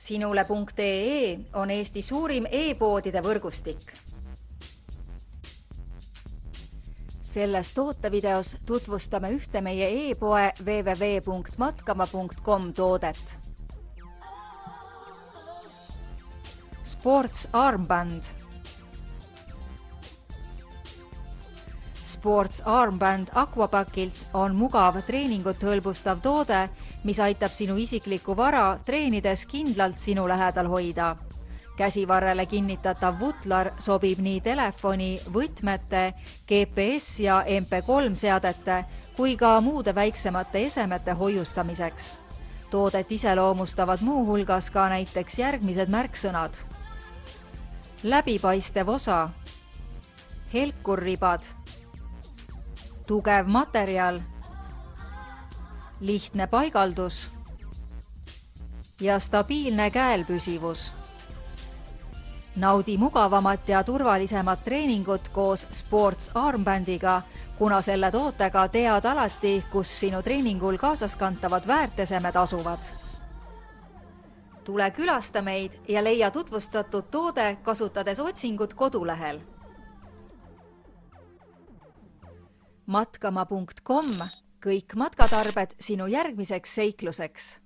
Sinule.ee on Eesti suurim e-poodide võrgustik. Selles tootevideos tutvustame ühte meie e-poe www.matkama.com toodet. Sports Armband. Sports Armband Aquapakilt on mugav treeningut hõlbustav toode, mis aitab sinu isiklikku vara treenides kindlalt sinu lähedal hoida. Käsivarrele kinnitatav vutlar sobib nii telefoni, võtmete, GPS ja MP3 seadete kui ka muude väiksemate esemete hoiustamiseks. Toodet iseloomustavad muu hulgas ka näiteks järgmised märksõnad. Läbipaistev osa, helkurribad, tugev materjal, lihtne paigaldus ja stabiilne käelpüsivus. Naudi mugavamat ja turvalisemat treeningut koos Sports Armbandiga, kuna selle tootega tead alati, kus sinu treeningul kaasaskantavad väärtesemed asuvad. Tule külasta meid ja leia tutvustatud toode kasutades otsingut kodulehel. Matkama.com, kõik matkatarbed sinu järgmiseks seikluseks.